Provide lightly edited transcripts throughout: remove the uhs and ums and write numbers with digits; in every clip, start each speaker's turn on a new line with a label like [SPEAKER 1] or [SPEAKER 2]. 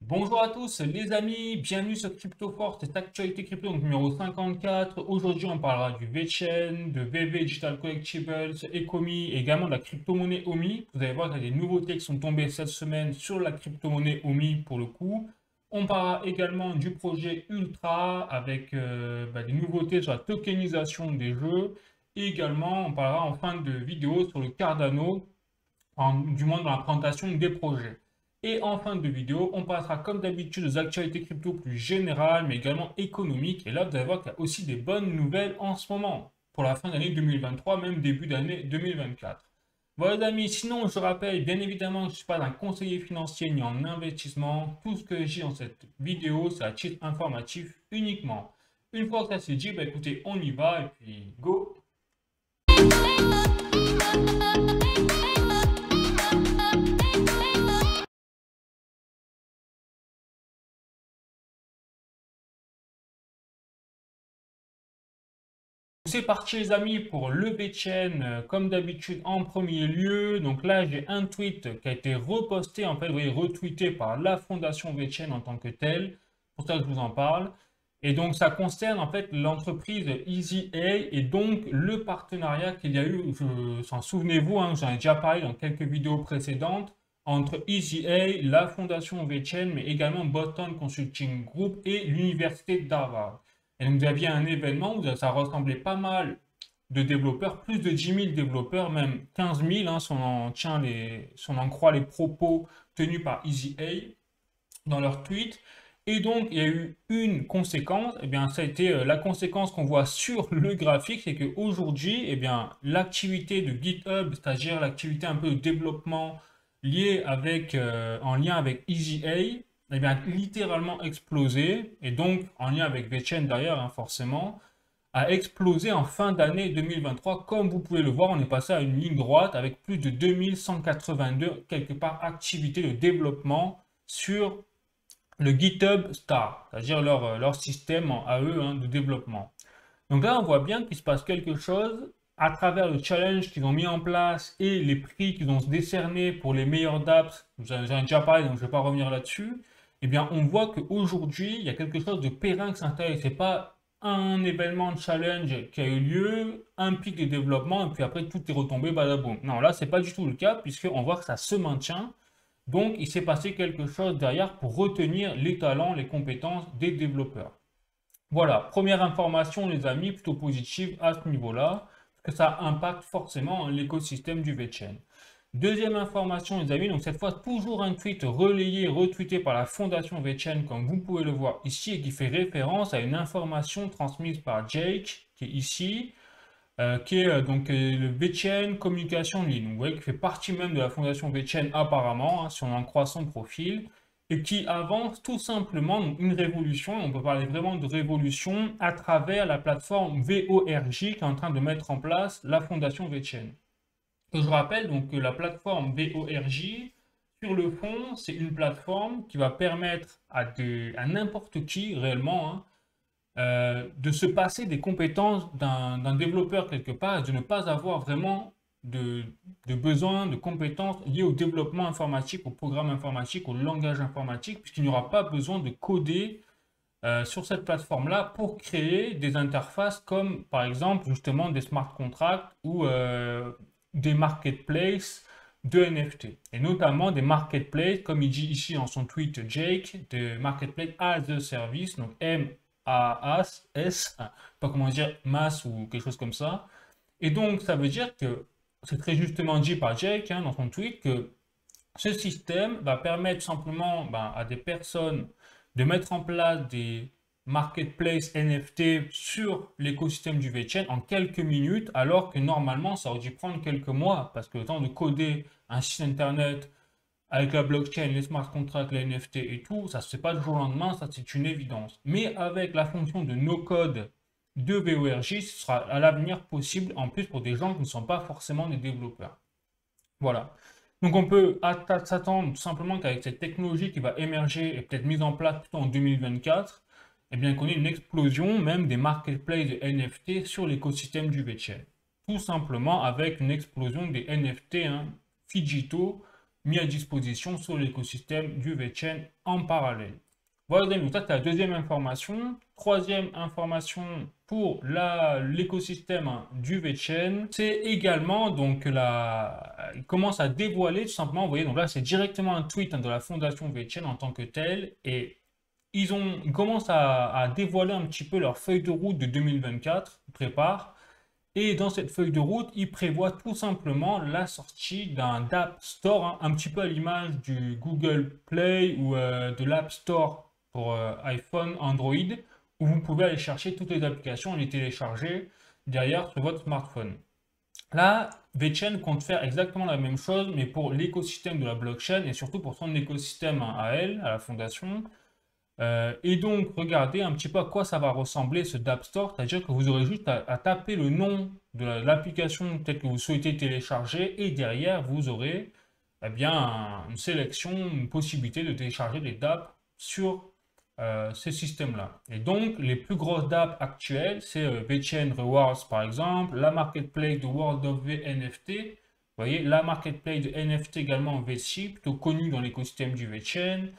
[SPEAKER 1] Bonjour à tous les amis, bienvenue sur CryptoFort, cette actualité crypto donc numéro 54. Aujourd'hui on parlera du VeChain, de VV Digital Collectibles, Ecomi et également de la crypto-monnaie OMI. Vous allez voir qu'il y a des nouveautés qui sont tombées cette semaine sur la crypto-monnaie OMI pour le coup. On parlera également du projet Ultra avec des nouveautés sur la tokenisation des jeux. Et également on parlera en fin de vidéo sur le Cardano, du moins dans la présentation des projets. Et en fin de vidéo, on passera comme d'habitude aux actualités crypto plus générales, mais également économiques. Et là, vous allez voir qu'il y a aussi des bonnes nouvelles en ce moment, pour la fin d'année 2023, même début d'année 2024. Voilà les amis, sinon je rappelle bien évidemment que je ne suis pas un conseiller financier ni en investissement. Tout ce que j'ai dans cette vidéo, c'est à titre informatif uniquement. Une fois que ça c'est dit, écoutez, on y va et puis go. C'est parti les amis pour le VeChain, comme d'habitude en premier lieu. Donc là j'ai un tweet qui a été reposté, en fait, vous voyez, retweeté par la fondation VeChain en tant que telle. Pour ça que je vous en parle. Et donc ça concerne en fait l'entreprise EasyA et donc le partenariat qu'il y a eu, souvenez-vous, hein, j'en ai déjà parlé dans quelques vidéos précédentes, entre EasyA, la fondation VeChain, mais également Boston Consulting Group et l'université d'Harvard. Et donc, vous aviez un événement où ça ressemblait pas mal de développeurs, plus de 10 000 développeurs, même 15 000, hein, si on en croit les propos tenus par EasyA dans leur tweet. Et donc, il y a eu une conséquence, et bien, ça a été la conséquence qu'on voit sur le graphique, c'est qu'aujourd'hui, eh bien, l'activité de GitHub, c'est-à-dire l'activité un peu de développement en lien avec EasyA, eh bien, littéralement explosé, et donc en lien avec VeChain d'ailleurs, hein, forcément, a explosé en fin d'année 2023. Comme vous pouvez le voir, on est passé à une ligne droite avec plus de 2182 quelque part activités de développement sur le GitHub Star, c'est-à-dire leur système à eux, hein, de développement. Donc là, on voit bien qu'il se passe quelque chose à travers le challenge qu'ils ont mis en place et les prix qu'ils ont décernés pour les meilleurs dApps. J'en ai déjà parlé, donc je ne vais pas revenir là-dessus. Eh bien, on voit qu'aujourd'hui, il y a quelque chose de périn qui s'intègre. Ce n'est pas un événement de challenge qui a eu lieu, un pic de développement, et puis après tout est retombé, badaboum. Non, là, ce n'est pas du tout le cas, puisqu'on voit que ça se maintient. Donc, il s'est passé quelque chose derrière pour retenir les talents, les compétences des développeurs. Voilà, première information, les amis, plutôt positive à ce niveau-là, parce que ça impacte forcément l'écosystème du VeChain. Deuxième information, les amis, donc cette fois, toujours un tweet relayé, retweeté par la fondation VeChain, comme vous pouvez le voir ici, et qui fait référence à une information transmise par Jake, qui est ici, qui est le VeChain Communication Lead. Donc, vous voyez qu'il fait partie même de la fondation VeChain apparemment, hein, si on en croit son profil, et qui avance tout simplement une révolution. On peut parler vraiment de révolution à travers la plateforme VORJ qui est en train de mettre en place la fondation VeChain. Je rappelle donc que la plateforme VORJ, sur le fond, c'est une plateforme qui va permettre à n'importe qui réellement, hein, de se passer des compétences d'un développeur quelque part et de ne pas avoir vraiment de besoin, de compétences liées au développement informatique, au programme informatique, au langage informatique, puisqu'il n'y aura pas besoin de coder sur cette plateforme-là pour créer des interfaces comme par exemple justement des smart contracts ou des marketplaces de NFT. Et notamment des marketplaces, comme il dit ici dans son tweet Jake, de marketplace as a service, donc M-A-S, pas comment dire, mass ou quelque chose comme ça. Et donc ça veut dire que c'est très justement dit par Jake, hein, dans son tweet que ce système va permettre simplement, à des personnes de mettre en place des marketplaces NFT sur l'écosystème du VeChain en quelques minutes, alors que normalement ça aurait dû prendre quelques mois, parce que le temps de coder un site internet avec la blockchain, les smart contracts, les NFT et tout, ça ne se fait pas du jour au lendemain, ça c'est une évidence. Mais avec la fonction de no-code de VORJ, ce sera à l'avenir possible, en plus pour des gens qui ne sont pas forcément des développeurs. Voilà. Donc on peut s'attendre tout simplement qu'avec cette technologie qui va émerger et peut-être mise en place plutôt en 2024, eh bien qu'on ait une explosion même des marketplaces de NFT sur l'écosystème du VeChain. Tout simplement avec une explosion des NFT, hein, Fijito, mis à disposition sur l'écosystème du VeChain en parallèle. Voilà, donc ça c'est la deuxième information. Troisième information pour l'écosystème du VeChain, c'est également donc il commence à dévoiler tout simplement, vous voyez, donc là c'est directement un tweet de la fondation VeChain en tant que tel, et ils commencent à dévoiler un petit peu leur feuille de route de 2024, ils préparent. Et dans cette feuille de route, ils prévoient tout simplement la sortie d'un App Store, hein, un petit peu à l'image du Google Play ou de l'App Store pour iPhone, Android, où vous pouvez aller chercher toutes les applications et les télécharger derrière sur votre smartphone. Là, VeChain compte faire exactement la même chose, mais pour l'écosystème de la blockchain et surtout pour son écosystème à elle, à la fondation. Et donc, regardez un petit peu à quoi ça va ressembler ce App Store, c'est-à-dire que vous aurez juste à taper le nom de l'application peut-être que vous souhaitez télécharger et derrière, vous aurez eh bien, une sélection, une possibilité de télécharger des dApps sur ces systèmes-là. Et donc, les plus grosses dApps actuelles, c'est VeChain Rewards par exemple, la marketplace de World of V NFT, vous voyez, la marketplace de NFT également VC, plutôt connue dans l'écosystème du VeChain,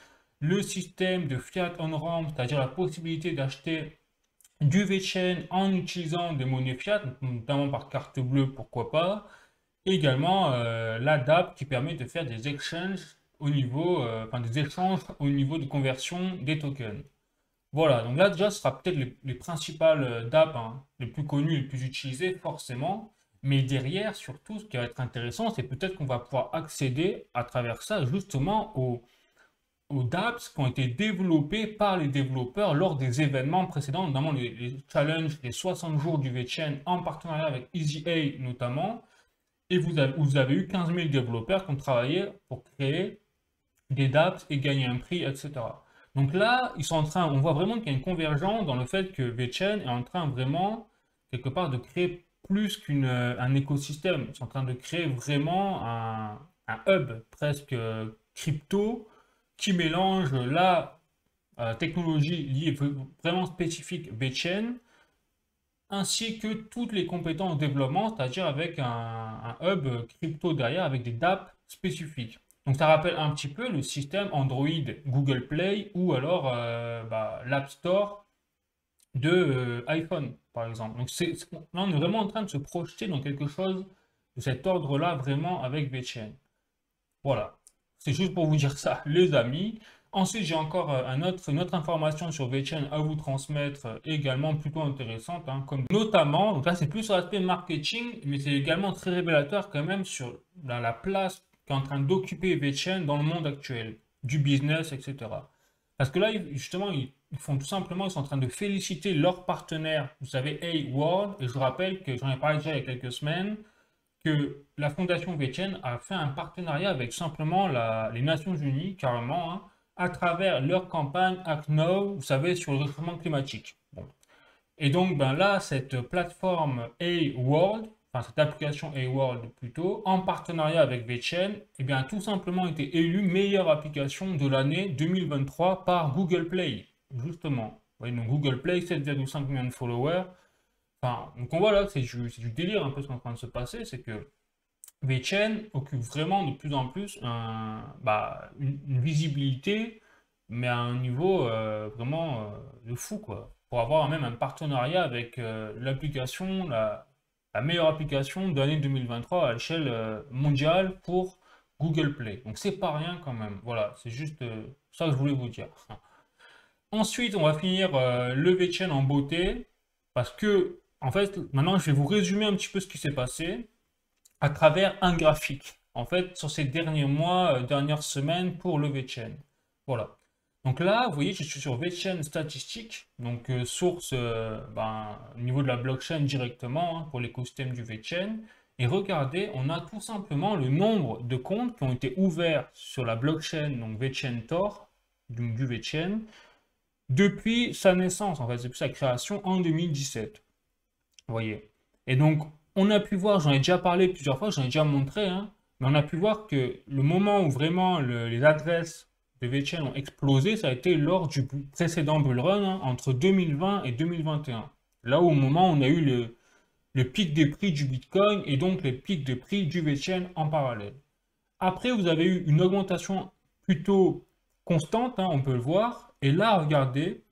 [SPEAKER 1] le système de Fiat on Ramp, c'est-à-dire la possibilité d'acheter du VeChain en utilisant des monnaies fiat, notamment par carte bleue, pourquoi pas. Et également la dApp qui permet de faire des exchanges au niveau, des échanges au niveau de conversion des tokens. Voilà, donc là déjà ce sera peut-être les principales dApps hein, les plus connues, les plus utilisées forcément. Mais derrière, surtout, ce qui va être intéressant, c'est peut-être qu'on va pouvoir accéder à travers ça justement aux dApps qui ont été développés par les développeurs lors des événements précédents, notamment les challenges des 60 jours du VeChain en partenariat avec EasyA notamment. Et vous avez eu 15 000 développeurs qui ont travaillé pour créer des dApps et gagner un prix, etc. Donc là, ils sont en train, on voit vraiment qu'il y a une convergence dans le fait que VeChain est en train vraiment, quelque part, de créer plus qu'un écosystème. Ils sont en train de créer vraiment un hub presque crypto qui mélange la technologie liée vraiment spécifique VeChain ainsi que toutes les compétences de développement, c'est-à-dire avec un hub crypto derrière avec des dApps spécifiques. Donc ça rappelle un petit peu le système Android Google Play ou alors l'App Store de iPhone, par exemple. Donc là, on est vraiment en train de se projeter dans quelque chose de cet ordre-là, vraiment avec VeChain. Voilà, c'est juste pour vous dire ça, les amis. Ensuite, j'ai encore une autre information sur VeChain à vous transmettre, également plutôt intéressante, hein, comme notamment, donc là c'est plus sur l'aspect marketing, mais c'est également très révélateur quand même sur la place qu'est en train d'occuper VeChain dans le monde actuel, du business, etc. Parce que là, justement, ils font tout simplement, ils sont en train de féliciter leurs partenaires, vous savez, A-World, et je vous rappelle que j'en ai parlé déjà il y a quelques semaines, que la Fondation VeChain a fait un partenariat avec simplement les Nations Unies, carrément, hein, à travers leur campagne Act Now, vous savez, sur le réchauffement climatique. Bon. Et donc, ben là, cette plateforme A-World, enfin cette application A-World plutôt, en partenariat avec VeChain, eh bien, a tout simplement été élue meilleure application de l'année 2023 par Google Play, justement. Vous voyez, donc Google Play, 7,5 millions de followers. Enfin, donc on voit là que c'est du délire un peu ce qui est en train de se passer, c'est que VeChain occupe vraiment de plus en plus une visibilité, mais à un niveau vraiment de fou, quoi. Pour avoir même un partenariat avec l'application, la meilleure application de l'année 2023 à l'échelle mondiale pour Google Play. Donc c'est pas rien quand même. Voilà, c'est juste ça que je voulais vous dire. Ensuite, on va finir le VeChain en beauté, parce que, en fait, maintenant, je vais vous résumer un petit peu ce qui s'est passé à travers un graphique, en fait, sur ces derniers mois, dernières semaines pour le VeChain. Voilà. Donc là, vous voyez, je suis sur VeChain statistiques, donc source au niveau de la blockchain directement hein, pour l'écosystème du VeChain. Et regardez, on a tout simplement le nombre de comptes qui ont été ouverts sur la blockchain, donc VeChain Tor, du VeChain, depuis sa naissance, en fait, depuis sa création en 2017. Vous voyez. Et donc, on a pu voir, j'en ai déjà parlé plusieurs fois, j'en ai déjà montré, hein, mais on a pu voir que le moment où vraiment les adresses de VeChain ont explosé, ça a été lors du précédent bull run, hein, entre 2020 et 2021. Là où au moment où on a eu le pic des prix du Bitcoin et donc les pics de prix du VeChain en parallèle. Après, vous avez eu une augmentation plutôt constante, hein, on peut le voir. Et là, regardez,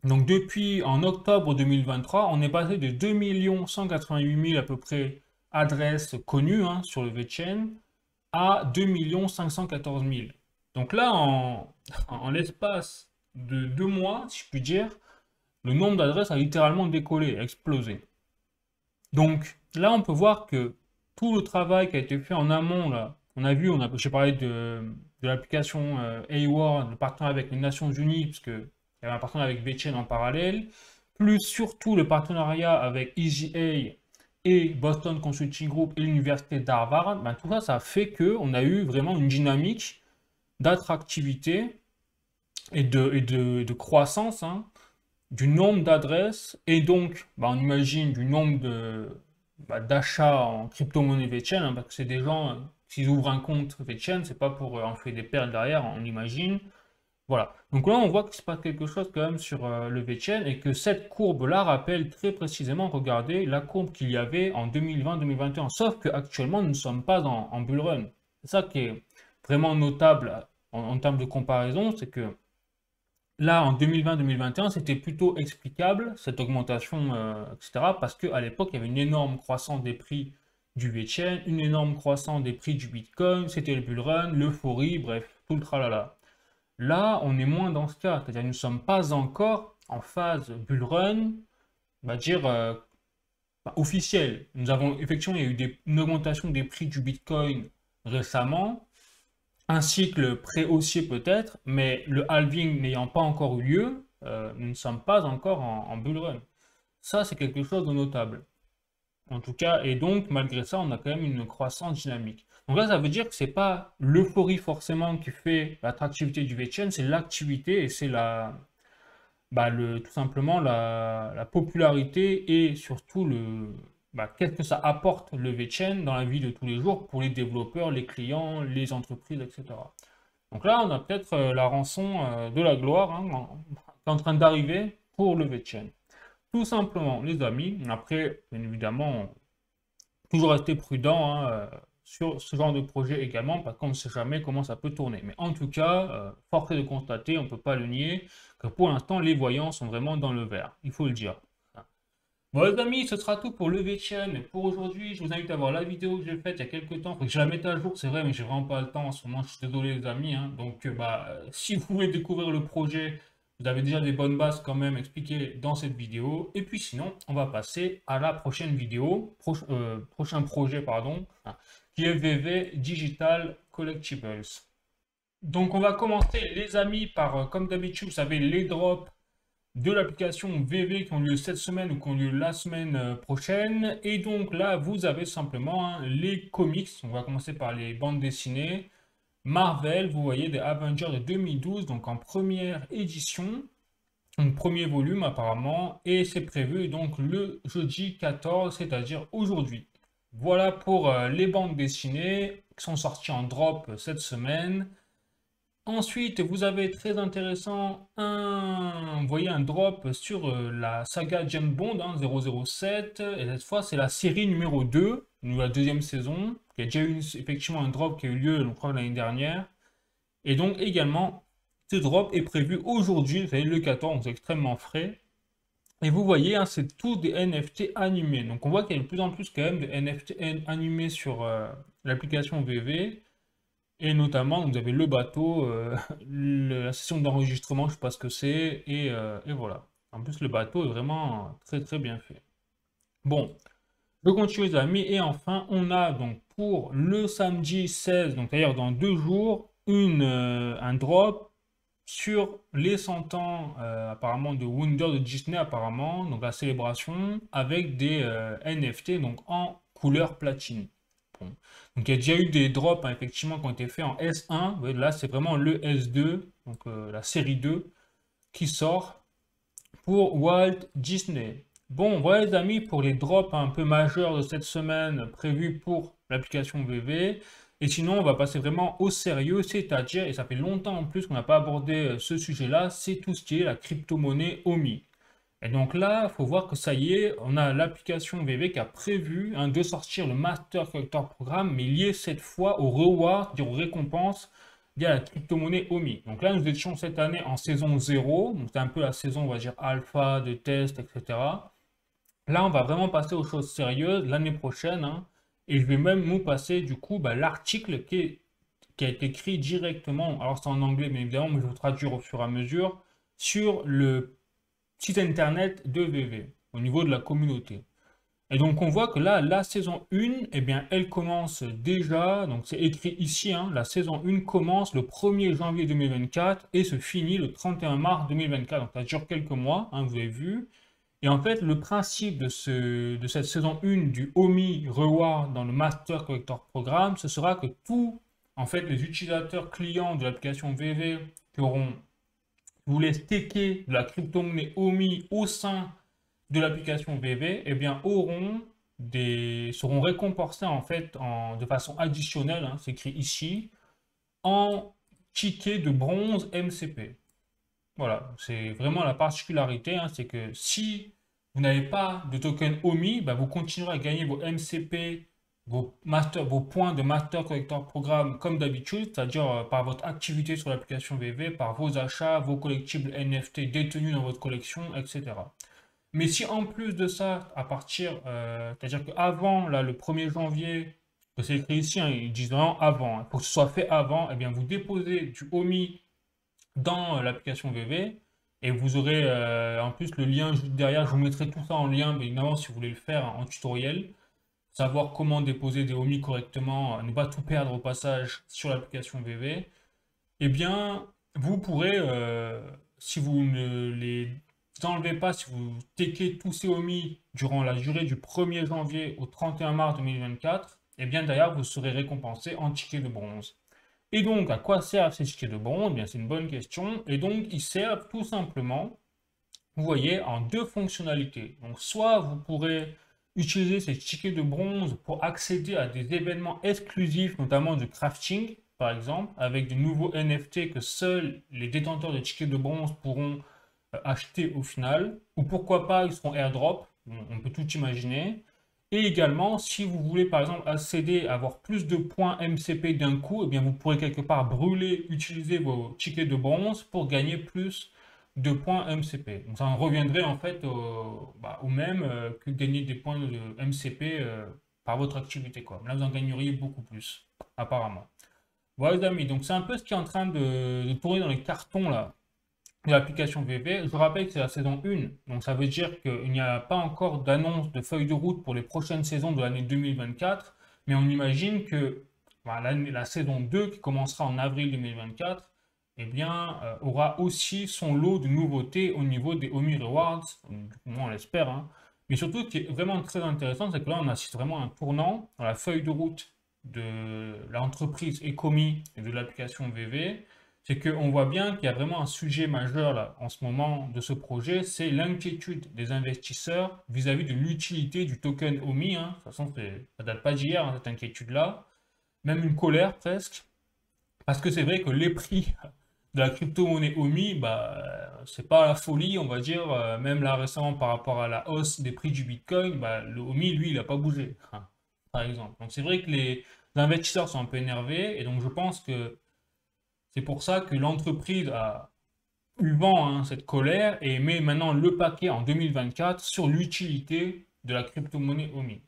[SPEAKER 1] donc depuis en octobre 2023, on est passé de 2 188 000 à peu près adresses connues, hein, sur le VeChain à 2 514 000. Donc là, en l'espace de 2 mois, si je puis dire, le nombre d'adresses a littéralement décollé, explosé. Donc là, on peut voir que tout le travail qui a été fait en amont, là, on a vu, j'ai parlé de l'application A-Word, le partenariat avec les Nations Unies, parce qu'il y avait un partenariat avec VeChain en parallèle, plus surtout le partenariat avec EGA et Boston Consulting Group et l'université d'Harvard, ben, tout ça, ça a fait qu'on a eu vraiment une dynamique d'attractivité et de croissance, hein, du nombre d'adresses et donc bah, on imagine du nombre d'achats en crypto-monnaie VeChain, hein, parce que c'est des gens, s'ils ouvrent un compte VeChain, c'est pas pour enfiler des perles derrière, on imagine. Voilà. Donc là, on voit qu'il se passe quelque chose quand même sur le VeChain et que cette courbe-là rappelle très précisément, regardez, la courbe qu'il y avait en 2020-2021. Sauf qu'actuellement, nous ne sommes pas en bull run. C'est ça qui est vraiment notable en termes de comparaison, c'est que là, en 2020-2021, c'était plutôt explicable, cette augmentation, etc., parce qu'à l'époque, il y avait une énorme croissance des prix du VeChain, une énorme croissance des prix du Bitcoin, c'était le bull run, l'euphorie, bref, tout le tralala. Là, on est moins dans ce cas, c'est-à-dire nous ne sommes pas encore en phase bull run, on va dire, officielle. Nous avons, effectivement, il y a eu une augmentation des prix du Bitcoin récemment, un cycle pré-haussier peut-être, mais le halving n'ayant pas encore eu lieu, nous ne sommes pas encore en bull run. Ça, c'est quelque chose de notable. En tout cas, et donc, malgré ça, on a quand même une croissance dynamique. Donc là, ça veut dire que c'est pas l'euphorie forcément qui fait l'attractivité du VeChain, c'est l'activité et c'est tout simplement la popularité et surtout qu'est-ce que ça apporte le VeChain dans la vie de tous les jours pour les développeurs, les clients, les entreprises, etc. Donc là, on a peut-être la rançon de la gloire, hein, qui est en train d'arriver pour le VeChain. Tout simplement, les amis. Après, bien évidemment, toujours rester prudent, hein, sur ce genre de projet également, parce qu'on ne sait jamais comment ça peut tourner. Mais en tout cas, force est de constater, on ne peut pas le nier, que pour l'instant, les voyants sont vraiment dans le vert. Il faut le dire. Bon les amis, ce sera tout pour le VeChain pour aujourd'hui. Je vous invite à voir la vidéo que j'ai faite il y a quelques temps. Faut que je la mette à jour, c'est vrai, mais j'ai vraiment pas le temps en ce moment. Je suis désolé les amis, hein. Donc si vous voulez découvrir le projet, vous avez déjà des bonnes bases quand même expliquées dans cette vidéo. Et puis sinon, on va passer à la prochaine vidéo, prochain projet, pardon, hein, qui est VV Digital Collectibles. Donc on va commencer les amis par, comme d'habitude, vous savez, les drops de l'application VV qui ont lieu cette semaine ou qui ont lieu la semaine prochaine. Et donc là, vous avez simplement, hein, les comics. On va commencer par les bandes dessinées. Marvel, vous voyez, des Avengers de 2012, donc en première édition. Donc premier volume apparemment. Et c'est prévu donc le jeudi 14, c'est-à-dire aujourd'hui. Voilà pour les bandes dessinées qui sont sorties en drop cette semaine. Ensuite, vous avez très intéressant vous voyez un drop sur la saga James Bond, hein, 007, et cette fois c'est la série numéro 2, la deuxième saison. Il y a déjà eu effectivement un drop qui a eu lieu, je crois, l'année dernière. Et donc également, ce drop est prévu aujourd'hui, vous savez, le 14, c'est extrêmement frais. Et vous voyez, hein, c'est tout des NFT animés. Donc on voit qu'il y a de plus en plus quand même de NFT animés sur l'application VV. Et notamment, vous avez le bateau, la session d'enregistrement, je ne sais pas ce que c'est, et voilà. En plus, le bateau est vraiment très très bien fait. Bon, je continue les amis, et enfin, on a donc pour le samedi 16, donc d'ailleurs dans 2 jours, un drop sur les 100 ans apparemment de Wonder de Disney apparemment, donc la célébration, avec des NFT donc en couleur platine. Bon. Donc il y a déjà eu des drops, hein, effectivement, qui ont été faits en S1. Là, c'est vraiment le S2, donc la série 2, qui sort pour Walt Disney. Bon, voilà les amis, pour les drops un peu majeurs de cette semaine prévus pour l'application VV. Et sinon, on va passer vraiment au sérieux, c'est-à-dire, et ça fait longtemps en plus qu'on n'a pas abordé ce sujet-là, c'est tout ce qui est la crypto-monnaie OMI. Et donc là, il faut voir que ça y est, on a l'application VV qui a prévu de sortir le Master Collector Programme, mais lié cette fois au reward, c'est-à-dire aux récompenses liées à la crypto-monnaie OMI. Donc là, nous étions cette année en saison 0, donc c'est un peu la saison, on va dire, alpha, de test, etc. Là, on va vraiment passer aux choses sérieuses l'année prochaine, et je vais même vous passer du coup l'article qui a été écrit directement, alors c'est en anglais bien évidemment, mais je vais vous traduire au fur et à mesure, sur le site internet de VV, au niveau de la communauté. Et donc on voit que là, la saison 1, eh bien, elle commence déjà, donc c'est écrit ici, la saison 1 commence le 1er janvier 2024 et se finit le 31 mars 2024. Donc ça dure quelques mois, vous avez vu. Et en fait, le principe de cette saison 1 du OMI Reward dans le Master Collector Programme, ce sera que tous en fait, les utilisateurs clients de l'application VV qui auront voulu staker de la crypto-monnaie OMI au sein de l'application VV, eh bien, seront récompensés en fait de façon additionnelle, c'est écrit ici, en tickets de bronze MCP. Voilà, c'est vraiment la particularité, c'est que si vous n'avez pas de token OMI, bah, vous continuerez à gagner vos MCP, vos points de Master Collector Programme comme d'habitude, c'est-à-dire par votre activité sur l'application VV, par vos achats, vos collectibles NFT détenus dans votre collection, etc. Mais si en plus de ça, c'est-à-dire qu'avant le 1er janvier, que c'est écrit ici, ils disent vraiment avant, pour que ce soit fait avant, eh bien vous déposez du OMI dans l'application VV et vous aurez en plus le lien juste derrière. Je vous mettrai tout ça en lien, mais évidemment, si vous voulez le faire en tutoriel, savoir comment déposer des OMI correctement, ne pas tout perdre au passage sur l'application VV, eh bien, vous pourrez, si vous ne les enlevez pas, si vous takez tous ces OMI durant la durée du 1er janvier au 31 mars 2024, eh bien, d'ailleurs, vous serez récompensé en tickets de bronze. Et donc, à quoi servent ces tickets de bronze? Eh bien, c'est une bonne question. Et donc, ils servent tout simplement, vous voyez, en deux fonctionnalités. Donc, soit vous pourrez utiliser ces tickets de bronze pour accéder à des événements exclusifs, notamment du crafting, par exemple, avec de nouveaux NFT que seuls les détenteurs de tickets de bronze pourront acheter au final. Ou pourquoi pas, ils seront airdrop. On peut tout imaginer. Et également, si vous voulez par exemple accéder à avoir plus de points MCP d'un coup, eh bien vous pourrez quelque part brûler, utiliser vos tickets de bronze pour gagner plus de points MCP. Donc ça en reviendrait en fait au même que gagner des points de MCP par votre activité, quoi. Là, vous en gagneriez beaucoup plus, apparemment. Voilà les amis, donc c'est un peu ce qui est en train de tourner dans les cartons là de l'application VV. Je rappelle que c'est la saison 1, donc ça veut dire qu'il n'y a pas encore d'annonce de feuille de route pour les prochaines saisons de l'année 2024, mais on imagine que la saison 2, qui commencera en avril 2024, eh bien, aura aussi son lot de nouveautés au niveau des OMI Rewards, du moins on l'espère, Mais surtout, ce qui est vraiment très intéressant, c'est que là, on assiste vraiment à un tournant dans la feuille de route de l'entreprise Ecomi et de l'application VV. C'est qu'on voit bien qu'il y a vraiment un sujet majeur là, en ce moment de ce projet, c'est l'inquiétude des investisseurs vis-à-vis de l'utilité du token OMI. De toute façon, ça ne date pas d'hier, cette inquiétude-là. Même une colère presque. Parce que c'est vrai que les prix de la crypto-monnaie OMI, c'est pas la folie, on va dire. Même là récemment, par rapport à la hausse des prix du Bitcoin, le OMI, lui, il n'a pas bougé, par exemple. Donc c'est vrai que les investisseurs sont un peu énervés, et donc je pense que c'est pour ça que l'entreprise a eu vent cette colère et met maintenant le paquet en 2024 sur l'utilité de la crypto-monnaie OMI.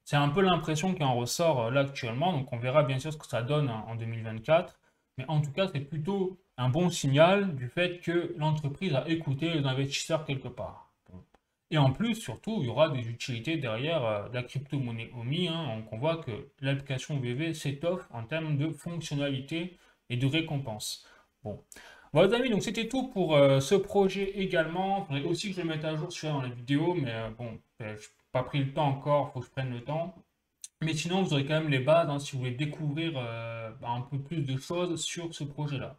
[SPEAKER 1] C'est un peu l'impression qui en ressort là actuellement, donc on verra bien sûr ce que ça donne en 2024, mais en tout cas c'est plutôt un bon signal du fait que l'entreprise a écouté les investisseurs quelque part. Et en plus, surtout, il y aura des utilités derrière la crypto-monnaie OMI, donc on voit que l'application VV s'étoffe en termes de fonctionnalités et de récompenses. Bon, voilà les amis, donc c'était tout pour ce projet également. Il faudrait aussi que je le mette à jour celui-là dans la vidéo, mais je n'ai pas pris le temps encore, il faut que je prenne le temps. Mais sinon, vous aurez quand même les bases si vous voulez découvrir un peu plus de choses sur ce projet-là.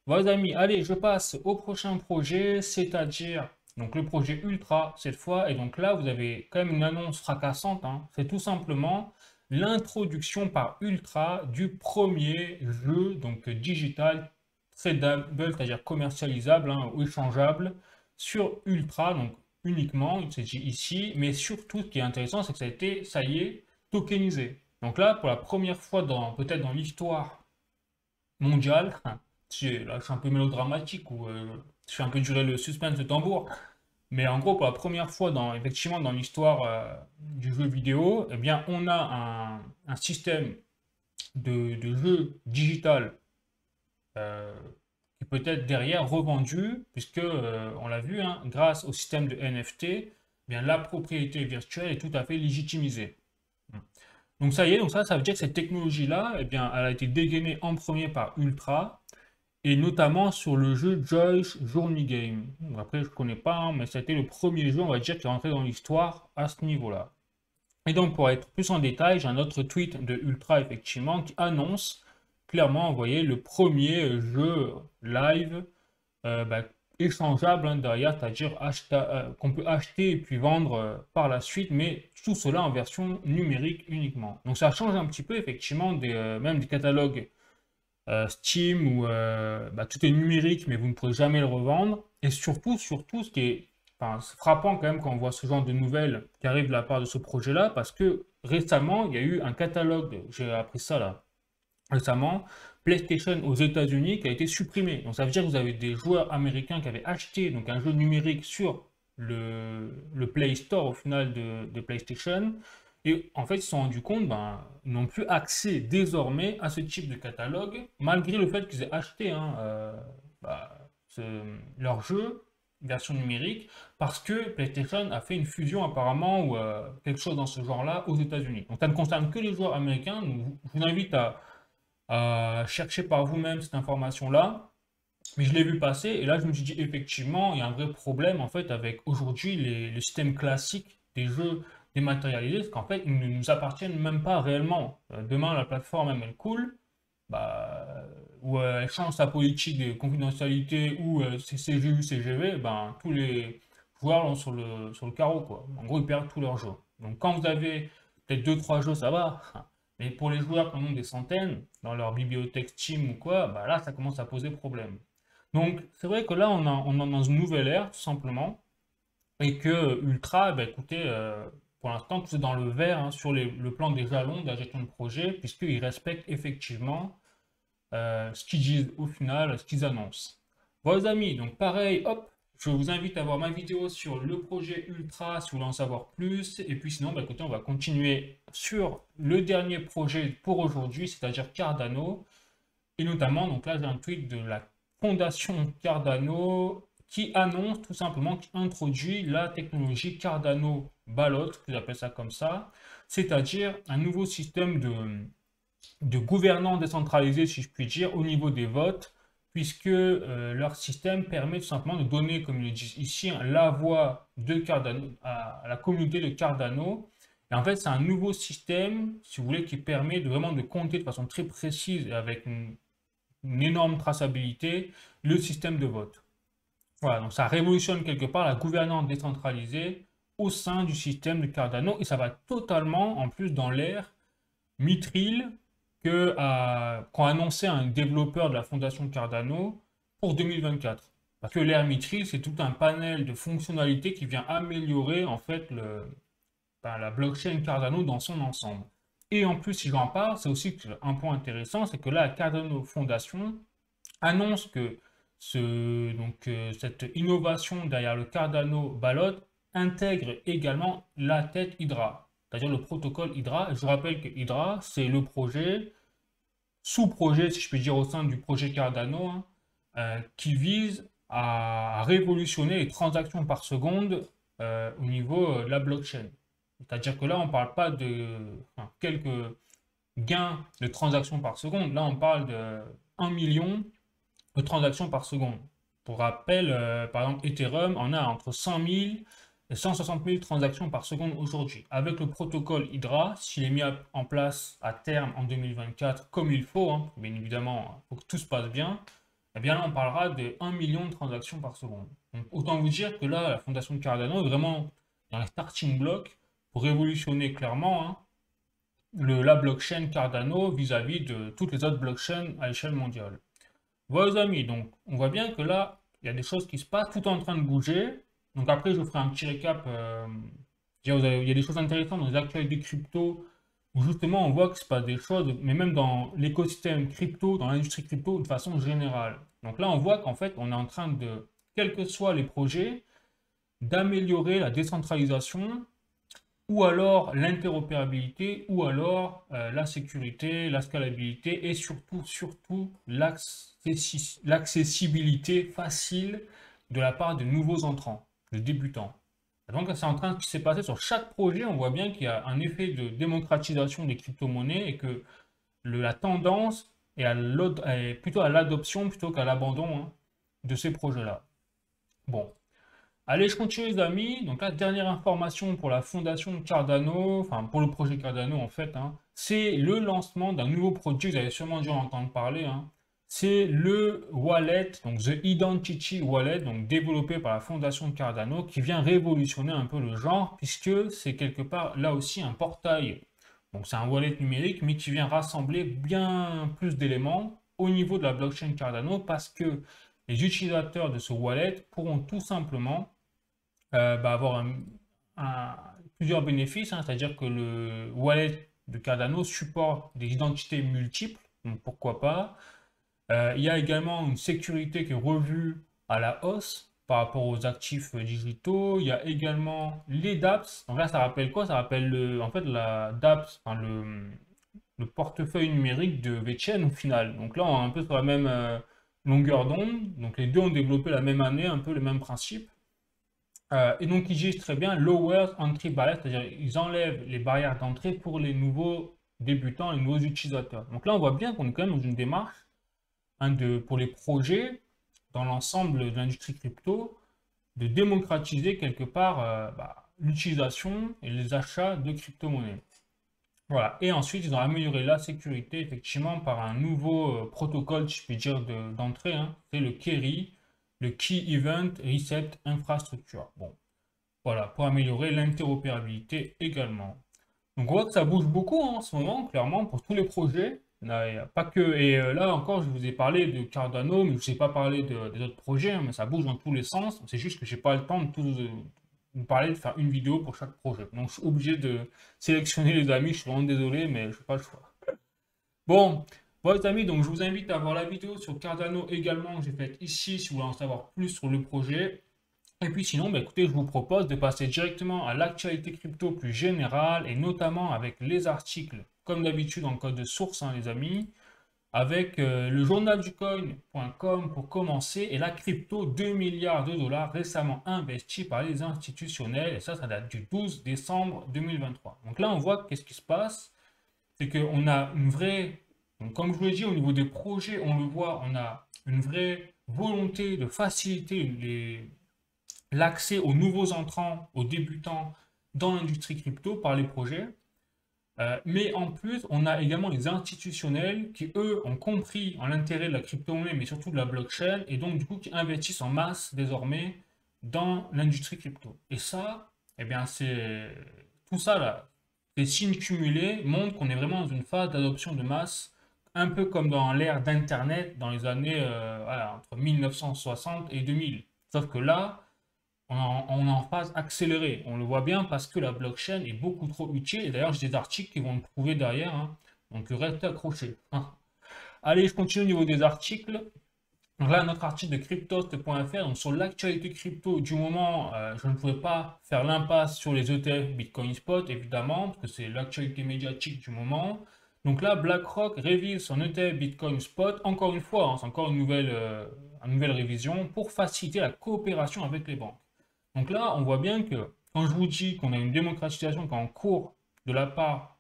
[SPEAKER 1] Voilà les amis, allez, je passe au prochain projet, c'est-à-dire donc le projet Ultra cette fois. Et donc là, vous avez quand même une annonce fracassante. C'est tout simplement l'introduction par Ultra du premier jeu donc digital tradable, c'est-à-dire commercialisable ou échangeable sur Ultra, donc uniquement, il s'agit ici, mais surtout, ce qui est intéressant, c'est que ça a été, ça y est, tokenisé. Donc là, pour la première fois peut-être dans l'histoire mondiale, là, je suis un peu mélodramatique ou je fais un peu durer le suspense de tambour, mais en gros, pour la première fois effectivement, dans l'histoire du jeu vidéo, eh bien, on a un système de jeu digital euh, qui peut être derrière revendu, puisque on l'a vu, hein, grâce au système de NFT, eh bien, la propriété virtuelle est tout à fait légitimisée. Donc ça y est, donc ça veut dire que cette technologie-là, eh bien, elle a été dégainée en premier par Ultra, et notamment sur le jeu Joyce Journey Game. Bon, après, je ne connais pas, hein, mais ça a été le premier jeu, on va dire, qui est rentré dans l'histoire à ce niveau-là. Et donc, pour être plus en détail, j'ai un autre tweet de Ultra, effectivement, qui annonce clairement, vous voyez, le premier jeu live bah, échangeable hein, derrière, c'est-à-dire qu'on peut acheter et puis vendre par la suite, mais tout cela en version numérique uniquement. Donc ça change un petit peu effectivement même des catalogues Steam où bah, tout est numérique, mais vous ne pourrez jamais le revendre. Et surtout, ce qui est enfin, c'est frappant quand même quand on voit ce genre de nouvelles qui arrivent de la part de ce projet-là, parce que récemment, il y a eu un catalogue, j'ai appris ça là, récemment, PlayStation aux États-Unis qui a été supprimé. Donc ça veut dire que vous avez des joueurs américains qui avaient acheté donc, un jeu numérique sur le Play Store au final de PlayStation. Et en fait, ils se sont rendus compte, ben, ils n'ont plus accès désormais à ce type de catalogue, malgré le fait qu'ils aient acheté hein, bah, leur jeu version numérique, parce que PlayStation a fait une fusion apparemment ou quelque chose dans ce genre-là aux États-Unis. Donc ça ne concerne que les joueurs américains. Donc, je vous invite à chercher par vous-même cette information-là. Mais je l'ai vu passer et là je me suis dit effectivement il y a un vrai problème en fait avec aujourd'hui le système classique des jeux dématérialisés, parce qu'en fait ils ne nous appartiennent même pas réellement. Demain la plateforme même elle coule, bah, ou elle change sa politique de confidentialité ou c'est CGU, CGV, ben, tous les joueurs l'ont sur le carreau quoi. En gros ils perdent tous leurs jeux. Donc quand vous avez peut-être deux trois jeux ça va, mais pour les joueurs qui en ont des centaines dans leur bibliothèque Steam ou quoi, bah là ça commence à poser problème. Donc, c'est vrai que là, on est dans une nouvelle ère, tout simplement, et que Ultra, bah, écoutez, pour l'instant, tout est dans le vert hein, sur le plan des jalons de la gestion de projet, puisqu'ils respectent effectivement ce qu'ils disent au final, ce qu'ils annoncent. Bon, les amis, donc pareil, hop, je vous invite à voir ma vidéo sur le projet Ultra si vous voulez en savoir plus. Et puis sinon, bah, écoutez, on va continuer sur le dernier projet pour aujourd'hui, c'est-à-dire Cardano. Et notamment, donc là, j'ai un tweet de la Fondation Cardano qui annonce tout simplement, qui introduit la technologie Cardano Ballot, qu'ils appellent ça comme ça, c'est-à-dire un nouveau système de gouvernance décentralisée, si je puis dire, au niveau des votes, puisque leur système permet tout simplement de donner, comme ils le disent ici, la voix de Cardano à la communauté de Cardano. Et en fait, c'est un nouveau système, si vous voulez, qui permet vraiment de compter de façon très précise et avec une énorme traçabilité, le système de vote. Voilà, donc ça révolutionne quelque part la gouvernance décentralisée au sein du système de Cardano et ça va totalement, en plus, dans l'ère Mithril qu'ont annoncé un développeur de la fondation Cardano pour 2024. Parce que l'ère Mithril, c'est tout un panel de fonctionnalités qui vient améliorer en fait la blockchain Cardano dans son ensemble. Et en plus, si j'en parle, c'est aussi un point intéressant, c'est que là, la Cardano Foundation annonce que cette innovation derrière le Cardano Ballot intègre également la tête Hydra, c'est-à-dire le protocole Hydra. Je rappelle que Hydra, c'est le projet, sous-projet, si je puis dire, au sein du projet Cardano, hein, qui vise à révolutionner les transactions par seconde au niveau de la blockchain. C'est-à-dire que là, on ne parle pas de quelques gains de transactions par seconde. Là, on parle de 1 million de transactions par seconde. Pour rappel, par exemple, Ethereum en a entre 100 000 et 160 000 transactions par seconde aujourd'hui. Avec le protocole Hydra, s'il est mis en place à terme en 2024 comme il faut, hein, bien évidemment, il faut que tout se passe bien, eh bien là, on parlera de 1 million de transactions par seconde. Donc, autant vous dire que là, la fondation de Cardano est vraiment dans les starting blocks pour révolutionner clairement hein, la blockchain Cardano vis-à-vis de toutes les autres blockchains à l'échelle mondiale. Voilà les amis, donc on voit bien que là, il y a des choses qui se passent, tout est en train de bouger. Donc après, je vous ferai un petit récap. Il y a des choses intéressantes dans les actualités crypto, où justement on voit qu'il se passe des choses, mais même dans l'écosystème crypto, dans l'industrie crypto de façon générale. Donc là, on voit qu'en fait, on est en train de, quels que soient les projets, d'améliorer la décentralisation, ou alors l'interopérabilité, ou alors la sécurité, la scalabilité, et surtout l'accessibilité facile de la part de nouveaux entrants, de débutants. Et donc, c'est en train de se passer sur chaque projet. On voit bien qu'il y a un effet de démocratisation des crypto-monnaies et que la tendance est plutôt à l'adoption plutôt qu'à l'abandon, hein, de ces projets-là. Bon, allez, je continue les amis. Donc la dernière information pour la fondation Cardano, enfin pour le projet Cardano en fait, hein, c'est le lancement d'un nouveau produit, vous avez sûrement dû en entendre parler, hein. C'est le wallet, donc The Identity Wallet, donc développé par la fondation Cardano, qui vient révolutionner un peu le genre, puisque c'est quelque part là aussi un portail. Donc c'est un wallet numérique, mais qui vient rassembler bien plus d'éléments au niveau de la blockchain Cardano, parce que les utilisateurs de ce wallet pourront tout simplement avoir plusieurs bénéfices, hein, c'est-à-dire que le wallet de Cardano supporte des identités multiples, donc pourquoi pas. Il y a également une sécurité qui est revue à la hausse par rapport aux actifs digitaux. Il y a également les dApps. Donc là, ça rappelle quoi? Ça rappelle en fait la dApps, enfin le portefeuille numérique de VeChain au final. Donc là, on est un peu sur la même longueur d'onde. Donc les deux ont développé la même année, un peu le même principe. Et donc, ils disent très bien lower entry barrier, c'est-à-dire ils enlèvent les barrières d'entrée pour les nouveaux débutants, les nouveaux utilisateurs. Donc là, on voit bien qu'on est quand même dans une démarche, hein, pour les projets, dans l'ensemble de l'industrie crypto, de démocratiser quelque part l'utilisation et les achats de crypto-monnaies. Voilà. Et ensuite, ils ont amélioré la sécurité, effectivement, par un nouveau protocole, si je puis dire, d'entrée, hein. C'est le KERI, le Key Event Reset Infrastructure. Bon, voilà, pour améliorer l'interopérabilité également. Donc on voit que ça bouge beaucoup, hein, en ce moment, clairement, pour tous les projets. Là, y a pas que. Et là encore, je vous ai parlé de Cardano, mais je ne vous ai pas parlé des autres projets, hein, mais ça bouge dans tous les sens. C'est juste que j'ai pas le temps de tous vous parler, de faire une vidéo pour chaque projet. Donc je suis obligé de sélectionner les amis, je suis vraiment désolé, mais je n'ai pas le choix. Bon, les amis, donc je vous invite à voir la vidéo sur Cardano également que j'ai faite ici, si vous voulez en savoir plus sur le projet. Et puis sinon, écoutez, je vous propose de passer directement à l'actualité crypto plus générale et notamment avec les articles, comme d'habitude en code de source, hein, les amis, avec le journalducoin.com pour commencer et la crypto 2 milliards de dollars récemment investis par les institutionnels et ça date du 12 décembre 2023. Donc là, on voit qu'est-ce qui se passe, c'est qu'on a une vraie, donc comme je vous l'ai dit, au niveau des projets, on le voit, on a une vraie volonté de faciliter l'accès aux nouveaux entrants, aux débutants dans l'industrie crypto par les projets. Mais en plus, on a également les institutionnels qui, eux, ont compris en l'intérêt de la crypto-monnaie, mais surtout de la blockchain, et donc du coup qui investissent en masse désormais dans l'industrie crypto. Et ça, eh bien, c'est tout ça là, ces signes cumulés montrent qu'on est vraiment dans une phase d'adoption de masse, un peu comme dans l'ère d'Internet dans les années voilà, entre 1960 et 2000. Sauf que là, on est en phase accélérée. On le voit bien parce que la blockchain est beaucoup trop utile. Et d'ailleurs, j'ai des articles qui vont le prouver derrière, hein. Donc, restez accrochés, hein. Allez, je continue au niveau des articles. Donc là, notre article de cryptost.fr, donc sur l'actualité crypto du moment, je ne pouvais pas faire l'impasse sur les ETF Bitcoin Spot, évidemment, parce que c'est l'actualité médiatique du moment. Donc là, BlackRock révise son ETF Bitcoin Spot, encore une fois, hein, c'est encore une nouvelle révision, pour faciliter la coopération avec les banques. Donc là, on voit bien que quand je vous dis qu'on a une démocratisation qui est en cours de la part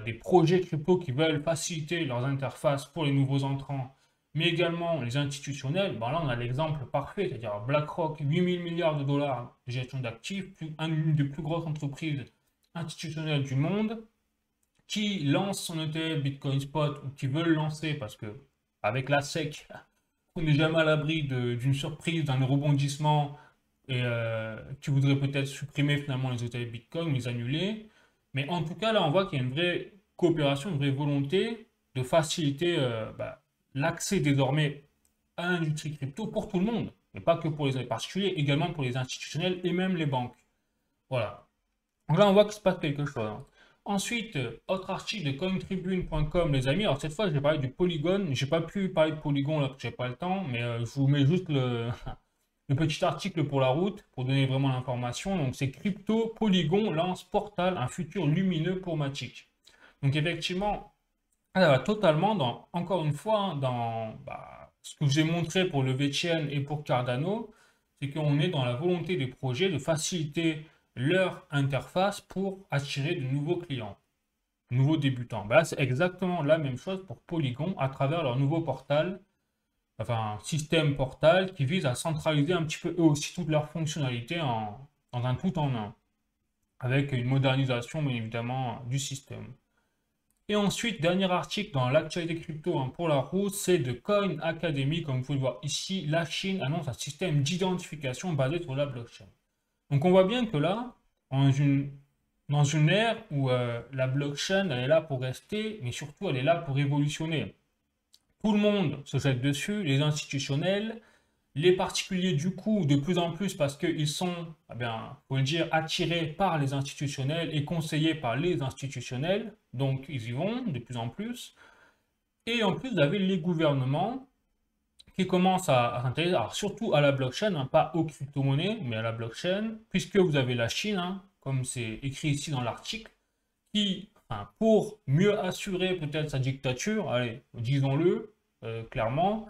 [SPEAKER 1] des projets crypto qui veulent faciliter leurs interfaces pour les nouveaux entrants, mais également les institutionnels, là on a l'exemple parfait, c'est-à-dire BlackRock, 8000 milliards de dollars de gestion d'actifs, une des plus grosses entreprises institutionnelles du monde, qui lance son ETF Bitcoin Spot ou qui veut le lancer parce que avec la SEC, on n'est jamais à l'abri d'une surprise, d'un rebondissement et qui voudrait peut-être supprimer finalement les ETF Bitcoin, les annuler. Mais en tout cas, là, on voit qu'il y a une vraie coopération, une vraie volonté de faciliter l'accès désormais à l'industrie crypto pour tout le monde, mais pas que pour les particuliers, également pour les institutionnels et même les banques. Voilà. Donc là, on voit qu'il se passe quelque chose, hein. Ensuite, autre article de cointribune.com, les amis. Alors cette fois, je vais parler du Polygon. J'ai pas pu parler de Polygon là, parce que j'ai pas le temps, mais je vous mets juste le petit article pour la route pour donner vraiment l'information. Donc c'est Crypto Polygon lance Portal, un futur lumineux pour Matic. Donc effectivement, ça va totalement dans, encore une fois, hein, dans ce que je vous ai montré pour le VChain et pour Cardano, c'est qu'on est dans la volonté des projets de faciliter leur interface pour attirer de nouveaux clients, de nouveaux débutants. Ben là, c'est exactement la même chose pour Polygon à travers leur nouveau portal, enfin système portal qui vise à centraliser un petit peu eux aussi toutes leurs fonctionnalités dans un tout en un, avec une modernisation bien évidemment du système. Et ensuite, dernier article dans l'actualité crypto, hein, pour la route, c'est de Coin Academy. Comme vous pouvez le voir ici, la Chine annonce un système d'identification basé sur la blockchain. Donc on voit bien que là, dans une ère où la blockchain, elle est là pour rester, mais surtout elle est là pour évolutionner. Tout le monde se jette dessus, les institutionnels, les particuliers du coup de plus en plus parce qu'ils sont, eh bien, faut le dire, attirés par les institutionnels et conseillés par les institutionnels, donc ils y vont de plus en plus. Et en plus, vous avez les gouvernements qui commencent à s'intéresser, alors surtout à la blockchain, hein, pas aux crypto-monnaies, mais à la blockchain, puisque vous avez la Chine, hein, comme c'est écrit ici dans l'article, qui, enfin, pour mieux assurer peut-être sa dictature, allez, disons-le clairement,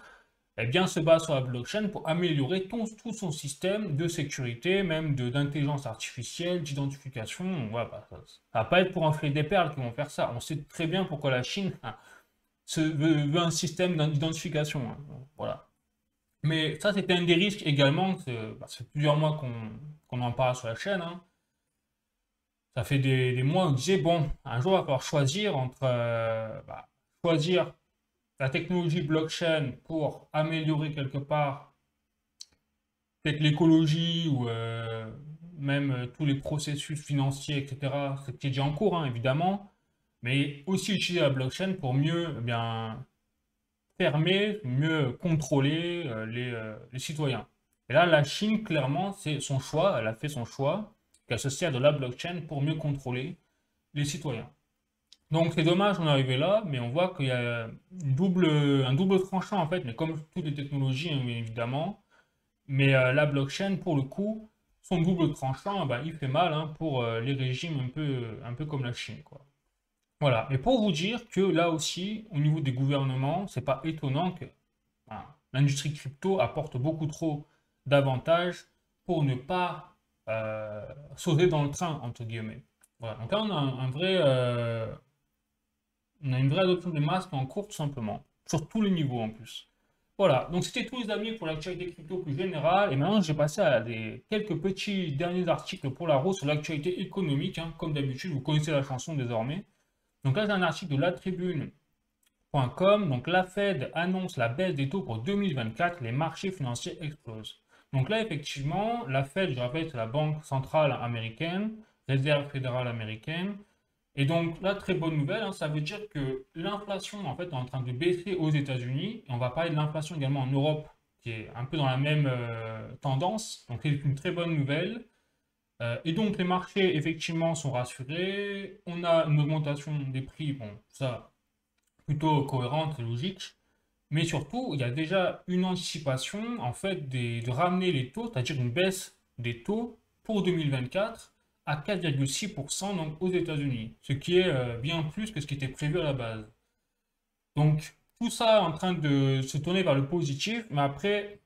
[SPEAKER 1] eh bien, se base sur la blockchain pour améliorer tout son système de sécurité, même d'intelligence artificielle, d'identification. Ouais, bah, ça va pas être pour enfler des perles qu'ils vont faire ça. On sait très bien pourquoi la Chine veut un système d'identification, hein. Voilà. Mais ça, c'était un des risques également. Ça fait plusieurs mois qu'on en parle sur la chaîne, hein. Ça fait des mois où on disait, bon, un jour, il va falloir choisir entre choisir la technologie blockchain pour améliorer quelque part peut-être l'écologie ou même tous les processus financiers, etc. C'est qui est déjà en cours, hein, évidemment, mais aussi utiliser la blockchain pour mieux bien fermer, mieux contrôler les citoyens. Et là, la Chine, clairement, c'est son choix, elle a fait son choix, qu'elle se sert de la blockchain pour mieux contrôler les citoyens. Donc c'est dommage d'en arriver là, mais on voit qu'il y a un double tranchant en fait, mais comme toutes les technologies, hein, bien évidemment. Mais la blockchain, pour le coup, son double tranchant, ben, il fait mal, hein, pour les régimes un peu comme la Chine, quoi. Voilà. Et pour vous dire que là aussi, au niveau des gouvernements, c'est pas étonnant que l'industrie crypto apporte beaucoup trop d'avantages pour ne pas sauter dans le train, entre guillemets. Voilà. Donc là, on a on a une vraie adoption des masques en cours, tout simplement, sur tous les niveaux en plus. Voilà, donc c'était tout les amis pour l'actualité crypto plus générale. Et maintenant, j'ai passé à quelques petits derniers articles pour la route sur l'actualité économique, hein. Comme d'habitude, vous connaissez la chanson désormais. Donc là, j'ai un article de latribune.com. Donc la Fed annonce la baisse des taux pour 2024, les marchés financiers explosent. Donc là, effectivement, la Fed, je rappelle, c'est la Banque centrale américaine, Réserve fédérale américaine. Et donc là, très bonne nouvelle, hein, ça veut dire que l'inflation en fait est en train de baisser aux États-Unis. Et on va parler de l'inflation également en Europe, qui est un peu dans la même tendance. Donc c'est une très bonne nouvelle. Et donc les marchés effectivement sont rassurés. On a une augmentation des prix, bon, ça plutôt cohérente et logique. Mais surtout, il y a déjà une anticipation en fait de ramener les taux, c'est-à-dire une baisse des taux pour 2024 à 4,6% donc aux États-Unis, ce qui est bien plus que ce qui était prévu à la base. Donc tout ça est en train de se tourner vers le positif, mais après,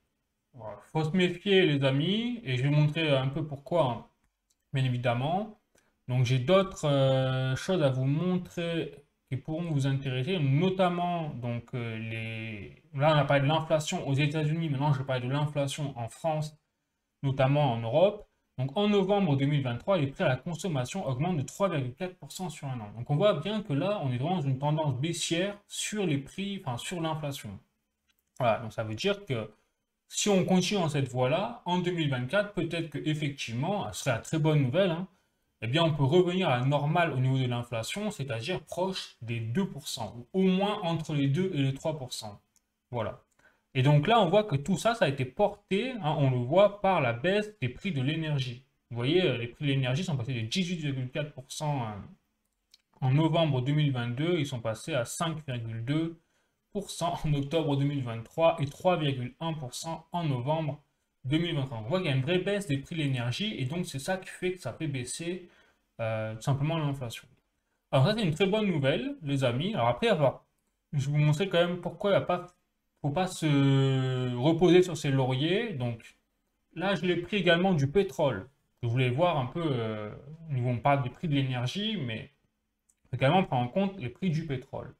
[SPEAKER 1] il faut se méfier les amis, et je vais montrer un peu pourquoi, hein, bien évidemment. Donc j'ai d'autres choses à vous montrer qui pourront vous intéresser, notamment donc là on a parlé de l'inflation aux États-Unis, maintenant je vais parler de l'inflation en France, notamment en Europe. Donc en novembre 2023, les prix à la consommation augmentent de 3,4% sur un an. Donc on voit bien que là, on est vraiment dans une tendance baissière sur les prix, enfin sur l'inflation. Voilà, donc ça veut dire que si on continue dans cette voie-là, en 2024, peut-être que effectivement, ce serait la très bonne nouvelle, hein, eh bien on peut revenir à la normale au niveau de l'inflation, c'est-à-dire proche des 2%, ou au moins entre les 2 et les 3%. Voilà. Et donc là, on voit que tout ça, ça a été porté, hein, on le voit, par la baisse des prix de l'énergie. Vous voyez, les prix de l'énergie sont passés de 18,4% en novembre 2022, ils sont passés à 5,2% en octobre 2023 et 3,1% en novembre 2023. On voit qu'il y a une vraie baisse des prix de l'énergie et donc c'est ça qui fait que ça fait baisser tout simplement l'inflation. Alors ça c'est une très bonne nouvelle, les amis. Alors après avoir, je vais vous montrer quand même pourquoi il ne faut pas se reposer sur ses lauriers. Donc là je l'ai pris également du pétrole. Je voulais voir un peu, on parle des prix de l'énergie, mais également prendre en compte les prix du pétrole.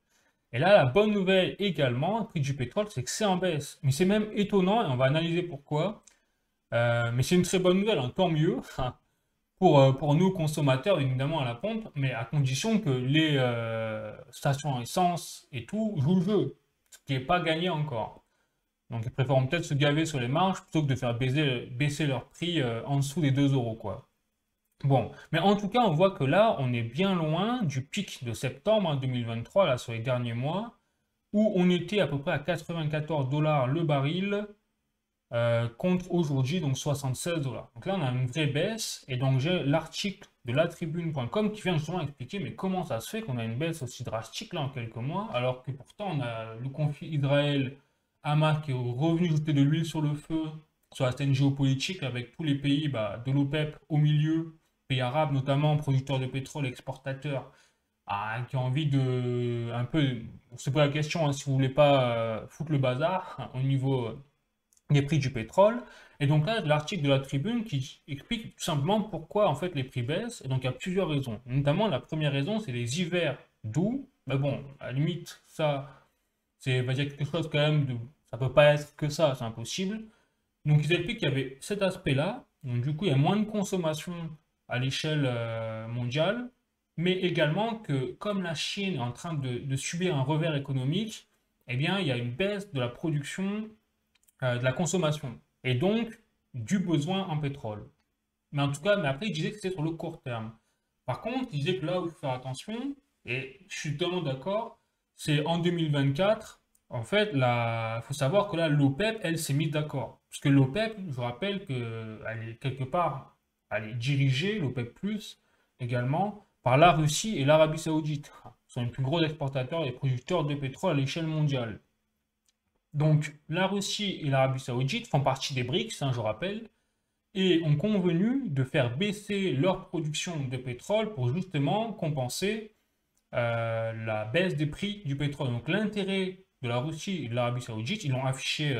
[SPEAKER 1] Et là, la bonne nouvelle également, le prix du pétrole, c'est que c'est en baisse. Mais c'est même étonnant, et on va analyser pourquoi. Mais c'est une très bonne nouvelle, hein, tant mieux, pour nous consommateurs, évidemment, à la pompe, mais à condition que les stations essence et tout jouent le jeu, ce qui n'est pas gagné encore. Donc ils préfèrent peut-être se gaver sur les marges plutôt que de faire baisser leur prix en dessous des 2 euros, quoi. Bon, mais en tout cas, on voit que là, on est bien loin du pic de septembre 2023, là, sur les derniers mois, où on était à peu près à 94 dollars le baril, contre aujourd'hui, donc 76 dollars. Donc là, on a une vraie baisse, et donc j'ai l'article de latribune.com qui vient justement expliquer, mais comment ça se fait qu'on a une baisse aussi drastique, là, en quelques mois, alors que pourtant, on a le conflit Israël-Hamas qui est revenu jeter de l'huile sur le feu, sur la scène géopolitique, avec tous les pays de l'OPEP au milieu, pays arabes notamment, producteurs de pétrole, exportateurs, qui ont envie de un peu, on se pose la question, hein, si vous voulez pas foutre le bazar au niveau des prix du pétrole. Et donc là, l'article de la Tribune qui explique tout simplement pourquoi en fait les prix baissent. Et donc il y a plusieurs raisons. Notamment la première raison, c'est les hivers doux. Mais bon, à la limite, ça, c'est va dire quelque chose quand même de, ça peut pas être que ça, c'est impossible. Donc ils expliquent qu'il y avait cet aspect-là. Donc du coup, il y a moins de consommation à l'échelle mondiale, mais également que comme la Chine est en train de subir un revers économique, eh bien, il y a une baisse de la production, de la consommation, et donc du besoin en pétrole. Mais en tout cas, mais après, il disait que c'était sur le court terme. Par contre, il disait que là où il faut faire attention, et je suis totalement d'accord, c'est en 2024. En fait, il faut savoir que là, l'OPEP, elle s'est mise d'accord. Parce que l'OPEP, je rappelle qu'elle est quelque part, elle est dirigée, l'OPEP+, également, par la Russie et l'Arabie Saoudite. Ce sont les plus gros exportateurs et producteurs de pétrole à l'échelle mondiale. Donc, la Russie et l'Arabie Saoudite font partie des BRICS, hein, je rappelle, et ont convenu de faire baisser leur production de pétrole pour justement compenser la baisse des prix du pétrole. Donc l'intérêt de la Russie et de l'Arabie Saoudite, ils l'ont affiché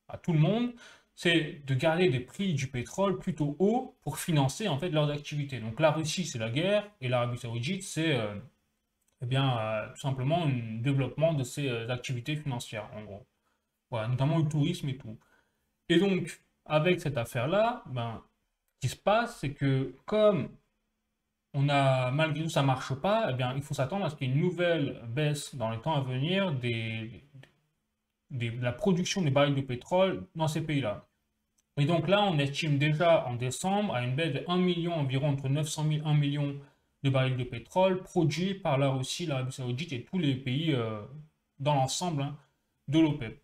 [SPEAKER 1] à tout le monde, c'est de garder des prix du pétrole plutôt hauts pour financer en fait leurs activités. Donc la Russie c'est la guerre et l'Arabie Saoudite c'est eh bien tout simplement un développement de ces activités financières en gros. Voilà, notamment le tourisme et tout. Et donc avec cette affaire-là, ben, ce qui se passe, c'est que comme malgré tout, ça marche pas, eh bien, il faut s'attendre à ce qu'il y ait une nouvelle baisse dans les temps à venir de la production des barils de pétrole dans ces pays-là. Et donc là, on estime déjà en décembre à une baisse de 1 million, environ entre 900 000 et 1 million de barils de pétrole produits par la Russie, l'Arabie Saoudite et tous les pays dans l'ensemble, hein, de l'OPEP.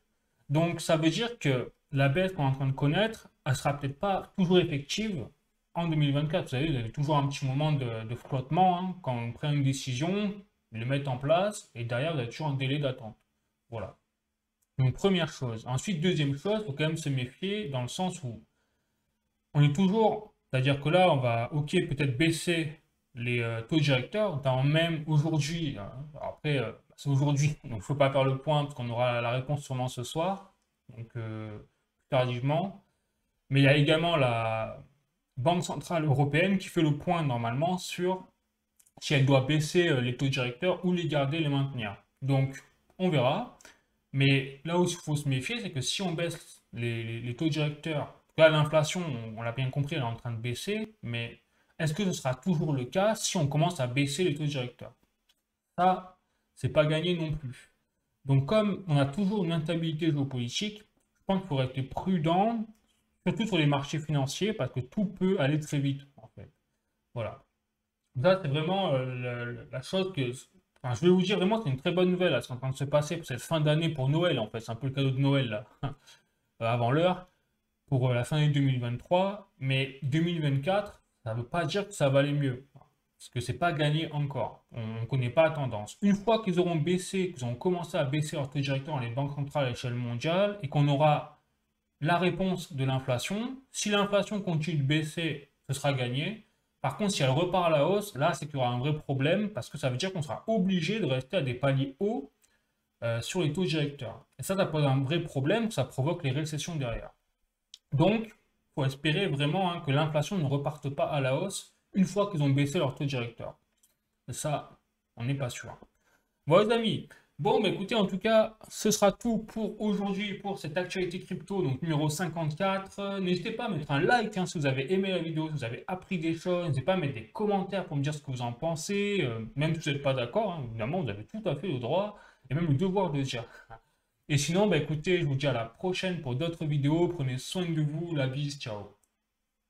[SPEAKER 1] Donc ça veut dire que la baisse qu'on est en train de connaître, elle sera peut-être pas toujours effective en 2024. Vous savez, vous avez toujours un petit moment de flottement, hein, quand on prend une décision, ils le mettent en place et derrière vous avez toujours un délai d'attente. Voilà. Donc première chose. Ensuite, deuxième chose, il faut quand même se méfier dans le sens où on est toujours, c'est-à-dire que là, on va, ok, peut-être baisser les taux directeurs, notamment même aujourd'hui, hein. Après, c'est aujourd'hui, donc il ne faut pas faire le point parce qu'on aura la réponse sûrement ce soir, donc plus tardivement. Mais il y a également la Banque Centrale Européenne qui fait le point normalement sur si elle doit baisser les taux directeurs ou les garder, les maintenir. Donc, on verra. Mais là où il faut se méfier, c'est que si on baisse les taux directeurs, là l'inflation, on l'a bien compris, elle est en train de baisser, mais est-ce que ce sera toujours le cas si on commence à baisser les taux directeurs? Ça, c'est pas gagné non plus. Donc comme on a toujours une instabilité géopolitique, je pense qu'il faut rester prudent, surtout sur les marchés financiers, parce que tout peut aller très vite, en fait. Voilà. Ça, c'est vraiment la chose que, enfin, je vais vous dire vraiment, c'est une très bonne nouvelle là, ce qui est en train de se passer pour cette fin d'année pour Noël en fait. C'est un peu le cadeau de Noël là, avant l'heure, pour la fin d'année 2023. Mais 2024, ça ne veut pas dire que ça va aller mieux. Parce que c'est pas gagné encore. On ne connaît pas la tendance. Une fois qu'ils auront baissé, qu'ils ont commencé à baisser leur taux directeur dans les banques centrales à l'échelle mondiale et qu'on aura la réponse de l'inflation, si l'inflation continue de baisser, ce sera gagné. Par contre, si elle repart à la hausse, là, c'est qu'il y aura un vrai problème parce que ça veut dire qu'on sera obligé de rester à des paliers hauts sur les taux directeurs. Et ça pose un vrai problème, ça provoque les récessions derrière. Donc, il faut espérer vraiment que l'inflation ne reparte pas à la hausse une fois qu'ils ont baissé leur taux directeur. Et ça, on n'est pas sûr. Bon, les amis, bon, bah, écoutez, en tout cas, ce sera tout pour aujourd'hui, pour cette actualité crypto, donc numéro 54. N'hésitez pas à mettre un like si vous avez aimé la vidéo, si vous avez appris des choses. N'hésitez pas à mettre des commentaires pour me dire ce que vous en pensez. Même si vous n'êtes pas d'accord, évidemment, vous avez tout à fait le droit et même le devoir de le dire. Et sinon, bah, écoutez, je vous dis à la prochaine pour d'autres vidéos. Prenez soin de vous. La bise, ciao.